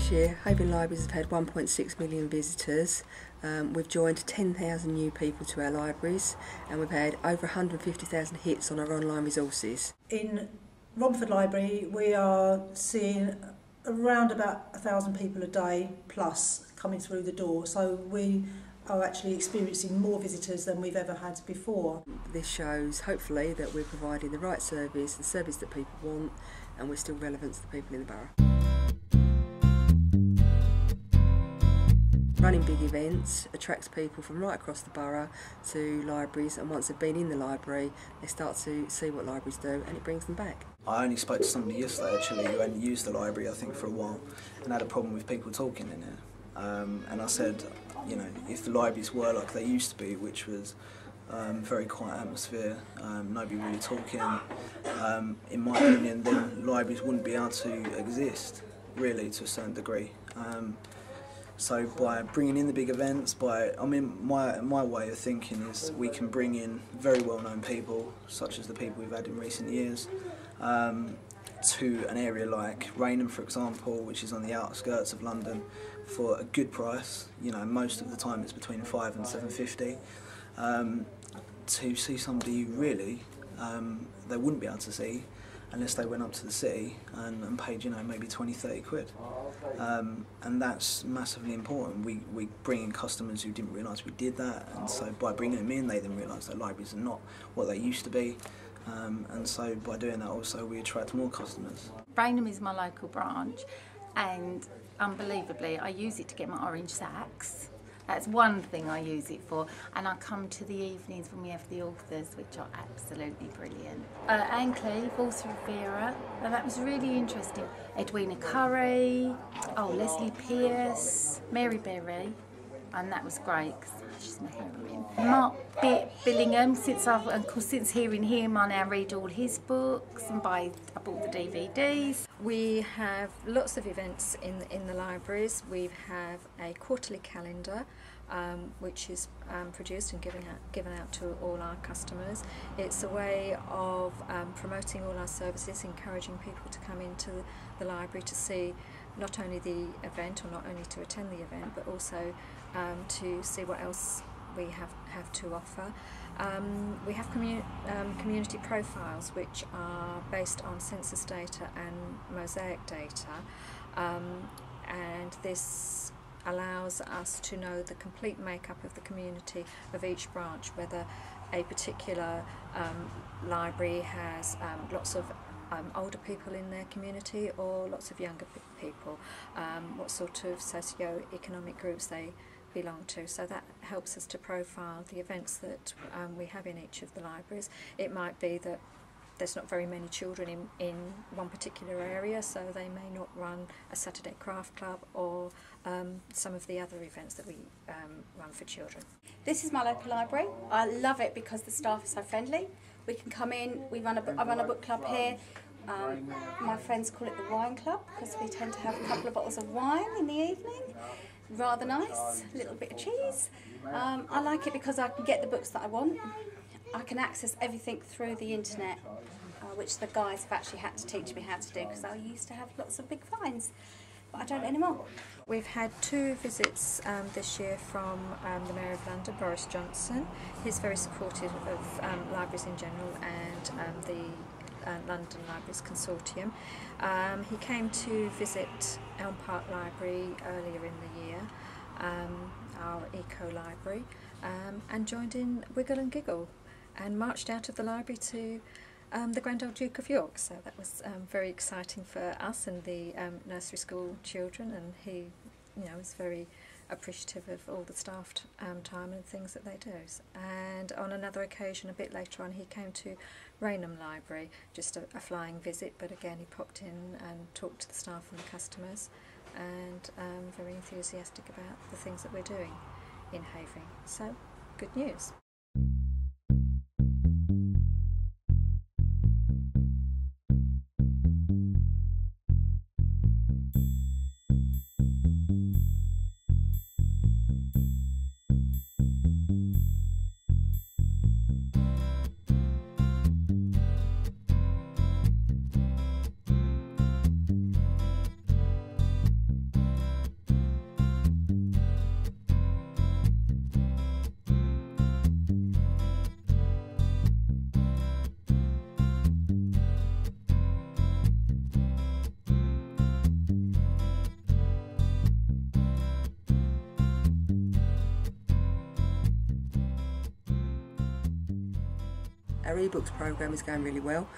This year, Havering Libraries have had 1.6 million visitors. We've joined 10,000 new people to our libraries, and we've had over 150,000 hits on our online resources. In Romford Library, we are seeing around about 1,000 people a day plus coming through the door, so we are actually experiencing more visitors than we've ever had before. This shows, hopefully, that we're providing the right service, the service that people want, and we're still relevant to the people in the borough. Running big events attracts people from right across the borough to libraries, and once they've been in the library they start to see what libraries do, and it brings them back. I only spoke to somebody yesterday actually who hadn't used the library I think for a while and had a problem with people talking in there. And I said, you know, if the libraries were like they used to be, which was very quiet atmosphere, nobody really talking, in my opinion then libraries wouldn't be able to exist really to a certain degree. So by bringing in the big events, my way of thinking is we can bring in very well-known people, such as the people we've had in recent years, to an area like Rainham, for example, which is on the outskirts of London, for a good price. You know, most of the time it's between £5 and £7.50, to see somebody who really they wouldn't be able to see unless they went up to the city and paid, you know, maybe 20–30 quid. And that's massively important. We bring in customers who didn't realise we did that, and so by bringing them in they then realise that libraries are not what they used to be, and so by doing that also we attract more customers. Rainham is my local branch, and unbelievably I use it to get my orange sacks. That's one thing I use it for, and I come to the evenings when we have the authors, which are absolutely brilliant. Anne Cleve, author of Vera, and that was really interesting. Edwina Curry, Leslie Pierce, Mary Berry, and that was great because she's my heroine. Mark Billingham, since hearing him I now read all his books and I bought the DVDs. We have lots of events in the libraries. We have a quarterly calendar which is produced and given out to all our customers. It's a way of promoting all our services, encouraging people to come into the library to see not only the event, or not only to attend the event, but also to see what else we have to offer. We have community profiles which are based on census data and mosaic data, and this allows us to know the complete makeup of the community of each branch, whether a particular library has lots of older people in their community or lots of younger people, what sort of socio-economic groups they belong to. So that helps us to profile the events that we have in each of the libraries. It might be that there's not very many children in one particular area, so they may not run a Saturday craft club or some of the other events that we run for children. This is my local library. I love it because the staff are so friendly. We can come in, I run a book club here. My friends call it the wine club because we tend to have a couple of bottles of wine in the evening. Rather nice, a little bit of cheese. I like it because I can get the books that I want. I can access everything through the internet, which the guys have actually had to teach me how to do because I used to have lots of big fines, but I don't anymore. We've had 2 visits this year from the Mayor of London, Boris Johnson. He's very supportive of libraries in general and the London Libraries Consortium. He came to visit Elm Park Library earlier in the year, our eco-library, and joined in Wiggle and Giggle and marched out of the library to the Grand Old Duke of York. So that was very exciting for us and the nursery school children, and he, was very appreciative of all the staff time and things that they do. And on another occasion, a bit later on, he came to Rainham Library, just a flying visit, but again he popped in and talked to the staff and the customers, and very enthusiastic about the things that we're doing in Havering. So, good news. Our ebooks program is going really well.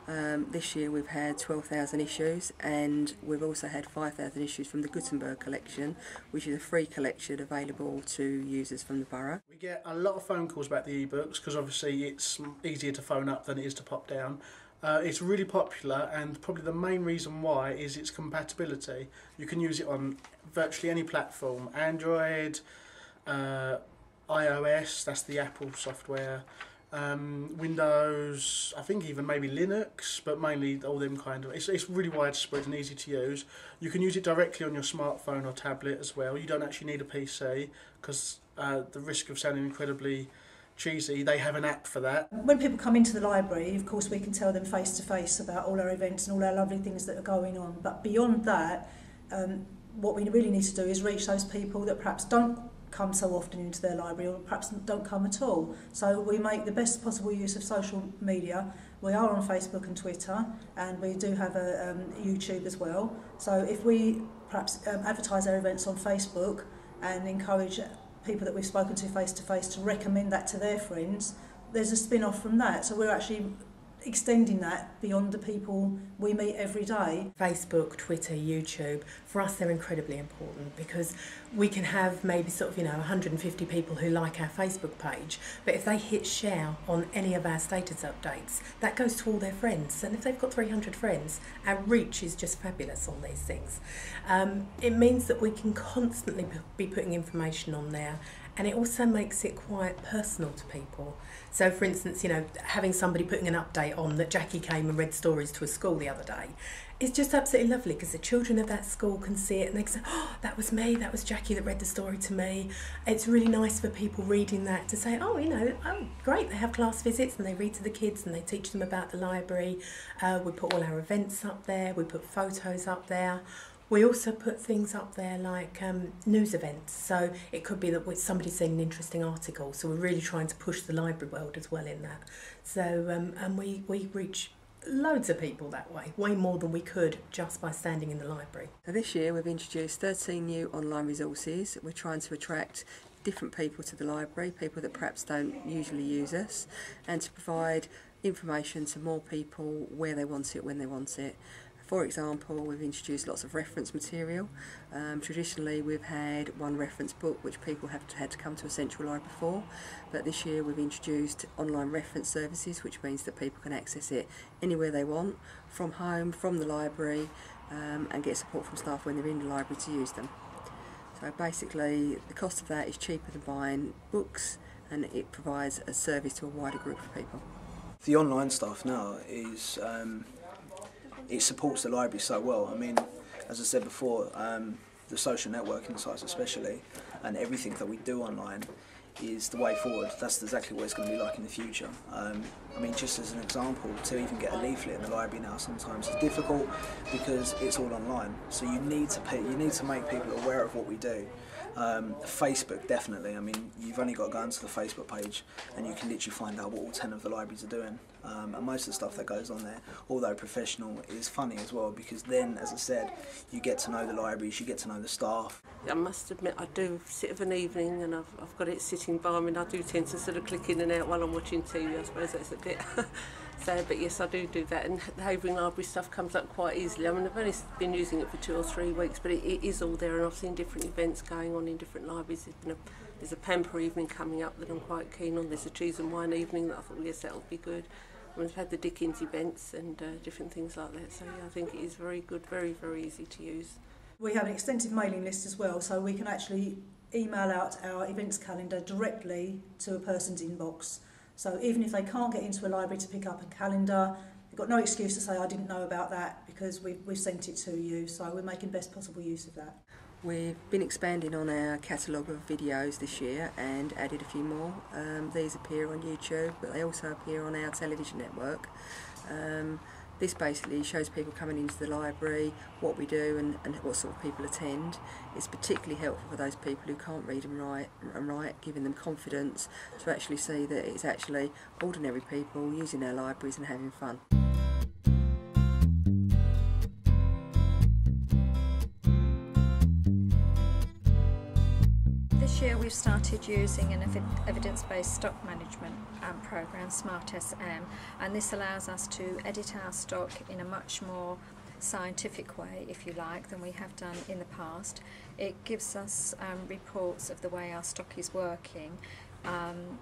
This year we've had 12,000 issues, and we've also had 5,000 issues from the Gutenberg collection, which is a free collection available to users from the borough. We get a lot of phone calls about the ebooks because obviously it's easier to phone up than it is to pop down. It's really popular, and probably the main reason why is its compatibility. You can use it on virtually any platform: Android, iOS, that's the Apple software, Windows, I think even maybe Linux, but mainly all them kind of. It's really widespread and easy to use. You can use it directly on your smartphone or tablet as well. You don't actually need a PC because the risk of sounding incredibly cheesy, they have an app for that. When people come into the library, of course we can tell them face to face about all our events and all our lovely things that are going on, but beyond that, what we really need to do is reach those people that perhaps don't come so often into their library, or perhaps don't come at all. So we make the best possible use of social media. We are on Facebook and Twitter, and we do have a YouTube as well. So if we perhaps advertise our events on Facebook and encourage people that we've spoken to face to recommend that to their friends, there's a spin-off from that. So we're actually extending that beyond the people we meet every day. Facebook, Twitter, YouTube, for us they're incredibly important because we can have maybe 150 people who like our Facebook page, but if they hit share on any of our status updates, that goes to all their friends, and if they've got 300 friends, our reach is just fabulous on these things. It means that we can constantly be putting information on there, and it also makes it quite personal to people. So for instance, having somebody putting an update on that Jacki came and read stories to a school the other day, it's just absolutely lovely because the children of that school can see it and they can say, oh, that was me, that was Jacki that read the story to me. It's really nice for people reading that to say, oh, oh, great, they have class visits and they read to the kids and they teach them about the library. We put all our events up there, we put photos up there. We also put things up there like news events, so it could be that somebody's seen an interesting article, so we're really trying to push the library world as well in that. So, and we reach loads of people that way more than we could just by standing in the library. So this year we've introduced 13 new online resources. We're trying to attract different people to the library, people that perhaps don't usually use us, and to provide information to more people where they want it, when they want it. For example, we've introduced lots of reference material. Traditionally we've had one reference book which people have had to come to a central library for, but this year we've introduced online reference services, which means that people can access it anywhere they want, from home, from the library, and get support from staff when they're in the library to use them. So basically the cost of that is cheaper than buying books, and it provides a service to a wider group of people. The online stuff now is it supports the library so well. I mean, as I said before, the social networking sites especially, and everything that we do online is the way forward. That's exactly what it's going to be like in the future. I mean, just as an example, to even get a leaflet in the library now sometimes is difficult because it's all online. So you need to make people aware of what we do. Facebook, definitely. I mean, you've only got to go onto the Facebook page and you can literally find out what all 10 of the libraries are doing. And most of the stuff that goes on there, although professional, is funny as well, because then, as I said, you get to know the libraries, you get to know the staff. I must admit, I do sit of an evening and I've got it sitting by me, and I do tend to sort of click in and out while I'm watching TV. I suppose that's a bit sad, but yes, I do that, and the Havering Library stuff comes up quite easily. I mean, I've only been using it for 2 or 3 weeks, but it is all there, and I've seen different events going on in different libraries. There's a pamper evening coming up that I'm quite keen on. There's a cheese and wine evening that I thought, yes, that'll be good. We've had the Dickens events and different things like that, so yeah, I think it is very good, very, very easy to use. We have an extensive mailing list as well, so we can actually email out our events calendar directly to a person's inbox. So even if they can't get into a library to pick up a calendar, they've got no excuse to say, I didn't know about that, because we've sent it to you, so we're making best possible use of that. We've been expanding on our catalogue of videos this year and added a few more. These appear on YouTube, but they also appear on our television network. This basically shows people coming into the library what we do and what sort of people attend. It's particularly helpful for those people who can't read and write, giving them confidence to actually see that it's actually ordinary people using our libraries and having fun. This year we've started using an evidence-based stock management program, Smart SM, and this allows us to edit our stock in a much more scientific way, if you like, than we have done in the past. It gives us reports of the way our stock is working on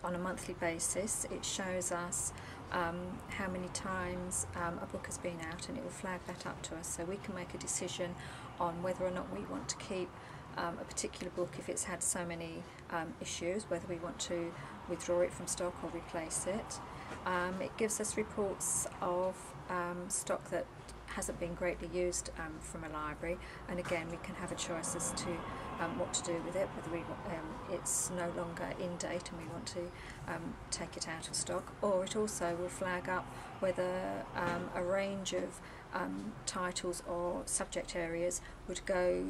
a monthly basis. It shows us how many times a book has been out, and it will flag that up to us, so we can make a decision on whether or not we want to keep a particular book if it's had so many issues, whether we want to withdraw it from stock or replace it. It gives us reports of stock that hasn't been greatly used from a library, and again we can have a choice as to what to do with it, whether it's no longer in date and we want to take it out of stock, or it also will flag up whether a range of titles or subject areas would go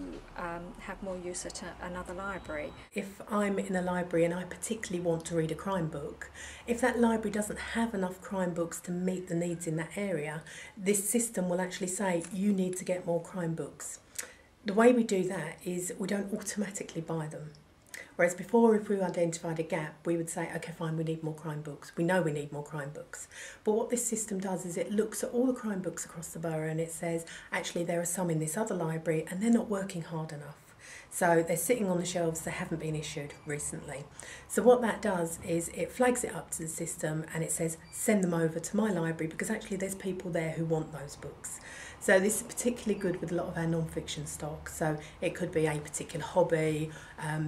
have more use at another library. If I'm in a library and I particularly want to read a crime book, if that library doesn't have enough crime books to meet the needs in that area, this system will actually say you need to get more crime books. The way we do that is we don't automatically buy them. Whereas before, if we identified a gap, we would say, okay, fine, we need more crime books. We know we need more crime books. But what this system does is it looks at all the crime books across the borough and it says, actually, there are some in this other library and they're not working hard enough. So they're sitting on the shelves, they haven't been issued recently. So what that does is it flags it up to the system and it says, send them over to my library because actually there's people there who want those books. So this is particularly good with a lot of our non-fiction stock. So it could be a particular hobby.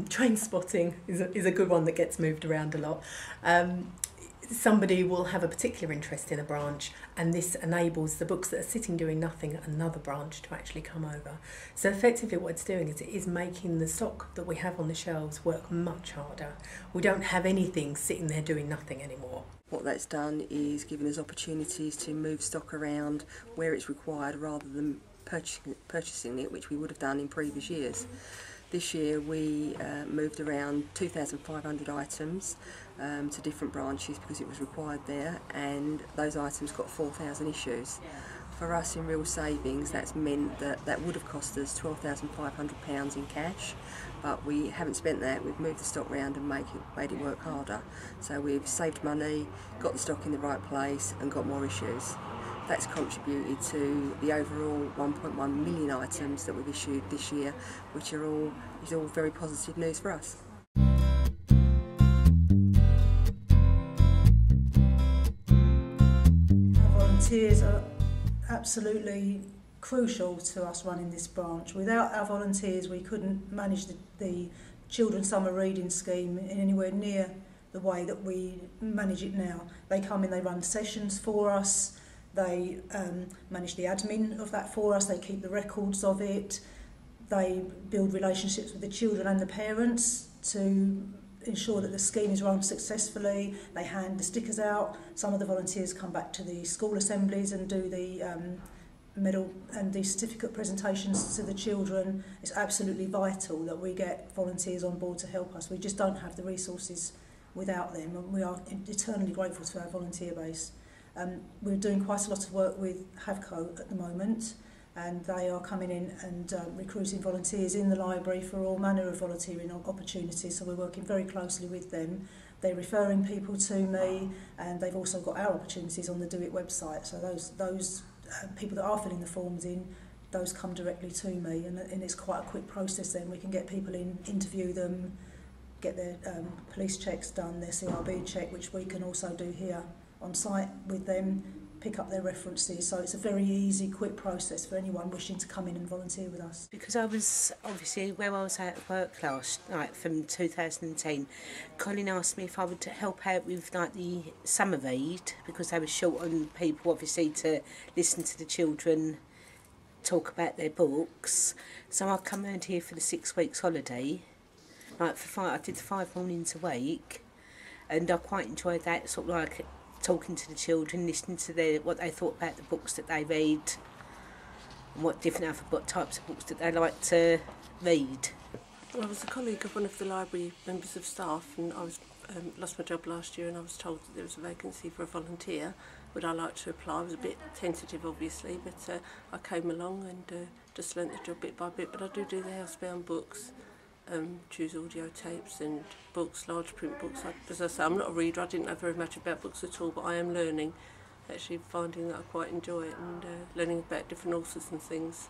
Train spotting is a good one that gets moved around a lot. Somebody will have a particular interest in a branch, and this enables the books that are sitting doing nothing at another branch to actually come over. So effectively what it's doing is it is making the stock that we have on the shelves work much harder. We don't have anything sitting there doing nothing anymore. What that's done is given us opportunities to move stock around where it's required rather than purchasing it, which we would have done in previous years. This year we moved around 2,500 items to different branches because it was required there, and those items got 4,000 issues. For us, in real savings, that's meant that that would have cost us £12,500 in cash, but we haven't spent that. We've moved the stock around and made it work harder. So we've saved money, got the stock in the right place and got more issues. That's contributed to the overall 1.1 million items that we've issued this year, which is all very positive news for us. Volunteers are absolutely crucial to us running this branch. Without our volunteers, we couldn't manage the children's summer reading scheme in anywhere near the way that we manage it now. They come in, they run sessions for us, they manage the admin of that for us, they keep the records of it, they build relationships with the children and the parents to ensure that the scheme is run successfully. They hand the stickers out. Some of the volunteers come back to the school assemblies and do the medal and the certificate presentations to the children. It's absolutely vital that we get volunteers on board to help us. We just don't have the resources without them, and we are eternally grateful to our volunteer base. We're doing quite a lot of work with Havco at the moment, and they are coming in and recruiting volunteers in the library for all manner of volunteering opportunities, so we're working very closely with them. They're referring people to me, and they've also got our opportunities on the Do It website, so those people that are filling the forms in, those come directly to me, and it's quite a quick process then. We can get people in, interview them, get their police checks done, their CRB check, which we can also do here on site with them, pick up their references, so it's a very easy, quick process for anyone wishing to come in and volunteer with us. Because I was, obviously, where I was out of work last night from 2010, Colin asked me if I would help out with like the summer read, because they were short on people, obviously, to listen to the children talk about their books. So I'd come round here for the 6 weeks holiday. Like I did 5 mornings a week, and I quite enjoyed that, sort of like talking to the children, listening to what they thought about the books that they read, and what types of books that they like to read. I was a colleague of one of the library members of staff, and I was lost my job last year, and I was told that there was a vacancy for a volunteer. Would I like to apply? I was a bit tentative, obviously, but I came along and just learnt the job bit by bit. But I do the housebound books. choose audio tapes and books, large print books. As I say, I'm not a reader, I didn't know very much about books at all, but I am learning, actually finding that I quite enjoy it and learning about different authors and things.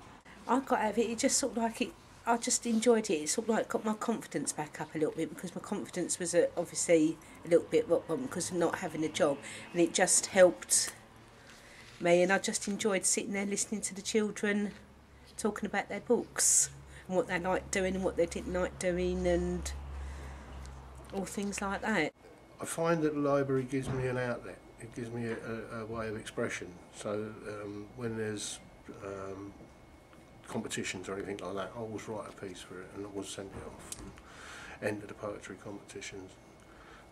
I got out of it, it just sort of like it, I just enjoyed it. It sort of like got my confidence back up a little bit, because my confidence was obviously a little bit rock bottom because of not having a job, and it just helped me, and I just enjoyed sitting there listening to the children talking about their books and what they liked doing and what they didn't like doing and all things like that. I find that the library gives me an outlet. It gives me a way of expression. So when there's competitions or anything like that, I always write a piece for it and I always send it off and enter the poetry competitions.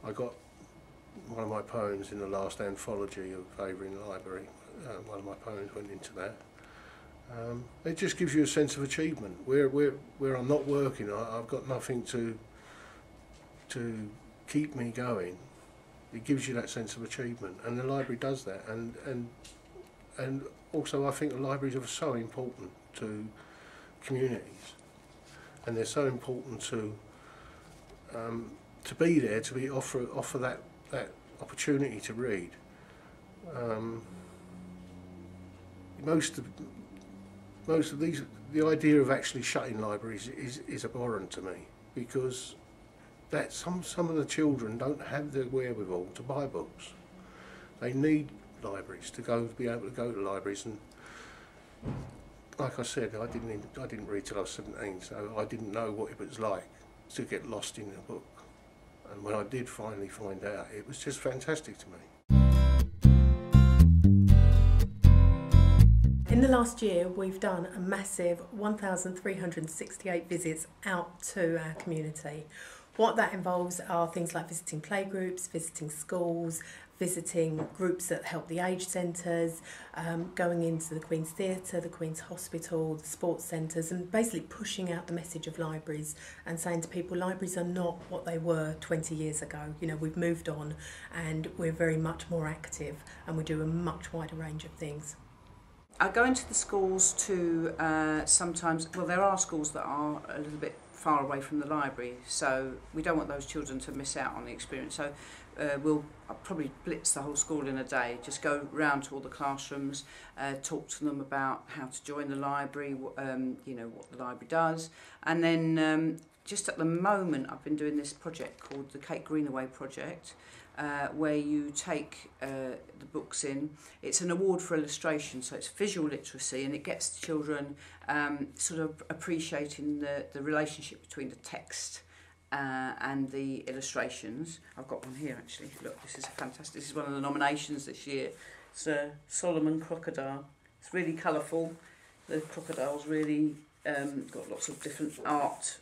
I got one of my poems in the last anthology of Havering Library. One of my poems went into that. It just gives you a sense of achievement. Where I'm not working, I've got nothing to keep me going. It gives you that sense of achievement, and the library does that. And also, I think the libraries are so important to communities, and they're so important to be there, to offer that opportunity to read. Most of these, the idea of actually shutting libraries is abhorrent to me, because that some of the children don't have the wherewithal to buy books. They need libraries to be able to go to libraries, and like I said, I didn't read till I was 17, so I didn't know what it was like to get lost in a book. And when I did finally find out, it was just fantastic to me. In the last year, we've done a massive 1,368 visits out to our community. What that involves are things like visiting playgroups, visiting schools, visiting groups that help the aged centres, going into the Queen's Theatre, the Queen's Hospital, the sports centres, and basically pushing out the message of libraries and saying to people, libraries are not what they were 20 years ago. You know, we've moved on and we're very much more active and we do a much wider range of things. I go into the schools to sometimes, well, there are schools that are a little bit far away from the library, so we don't want those children to miss out on the experience. So I'll probably blitz the whole school in a day, just go round to all the classrooms, talk to them about how to join the library, you know, what the library does. And then just at the moment, I've been doing this project called the Kate Greenaway Project, where you take the books in. It's an award for illustration, so it's visual literacy, and it gets the children sort of appreciating the relationship between the text and the illustrations. I've got one here actually. Look, this is fantastic. This is one of the nominations this year. It's a Solomon crocodile. It's really colourful. The crocodile's really got lots of different art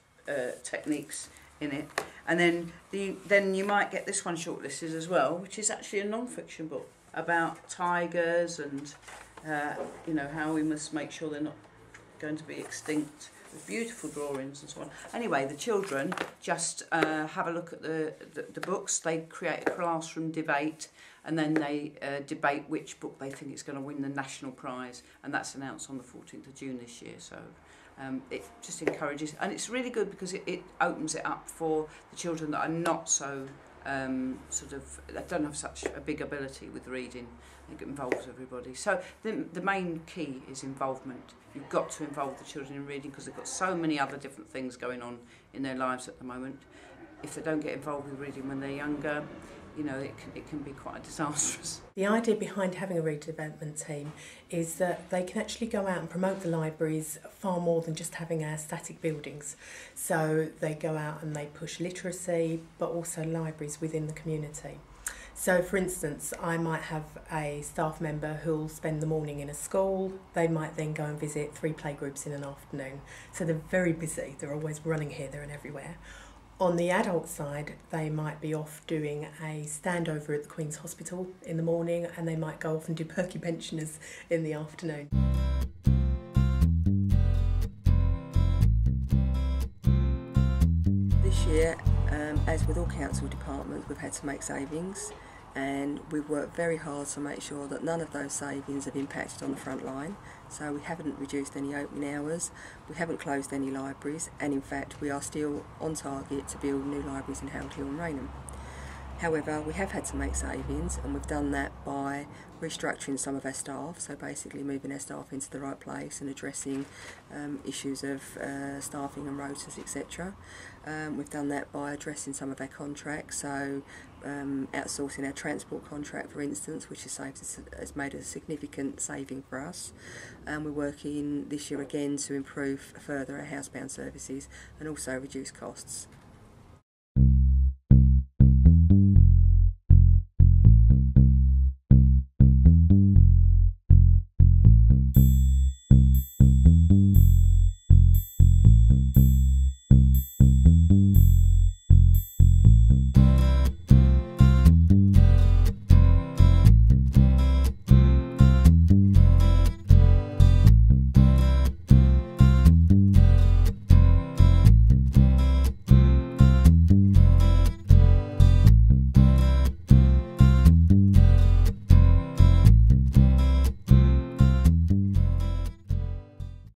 techniques in it. And then you might get this one shortlisted as well, which is actually a non-fiction book about tigers and you know, how we must make sure they're not going to be extinct, with beautiful drawings and so on. Anyway, the children just have a look at the books. They create a classroom debate, and then they debate which book they think is going to win the national prize, and that's announced on the 14th of June this year. So it just encourages, and it's really good because it opens it up for the children that are not so that don't have such a big ability with reading. It involves everybody. So the main key is involvement. You've got to involve the children in reading because they've got so many other different things going on in their lives at the moment. If they don't get involved with reading when they're younger, you know, it can be quite disastrous. The idea behind having a reader development team is that they can actually go out and promote the libraries far more than just having our static buildings. So they go out and they push literacy, but also libraries within the community. So for instance, I might have a staff member who'll spend the morning in a school. They might then go and visit 3 playgroups in an afternoon. So they're very busy. They're always running here, there and everywhere. On the adult side, they might be off doing a standover at the Queen's Hospital in the morning, and they might go off and do perky pensioners in the afternoon. This year, as with all council departments, we've had to make savings. and we've worked very hard to make sure that none of those savings have impacted on the front line. So we haven't reduced any opening hours, we haven't closed any libraries, and in fact we are still on target to build new libraries in Howard Hill and Rainham. However, we have had to make savings, and we've done that by restructuring some of our staff, so basically moving our staff into the right place and addressing issues of staffing and rotas, etc. We've done that by addressing some of our contracts, so outsourcing our transport contract, for instance, which has made a significant saving for us. And we're working this year again to improve further our housebound services and also reduce costs.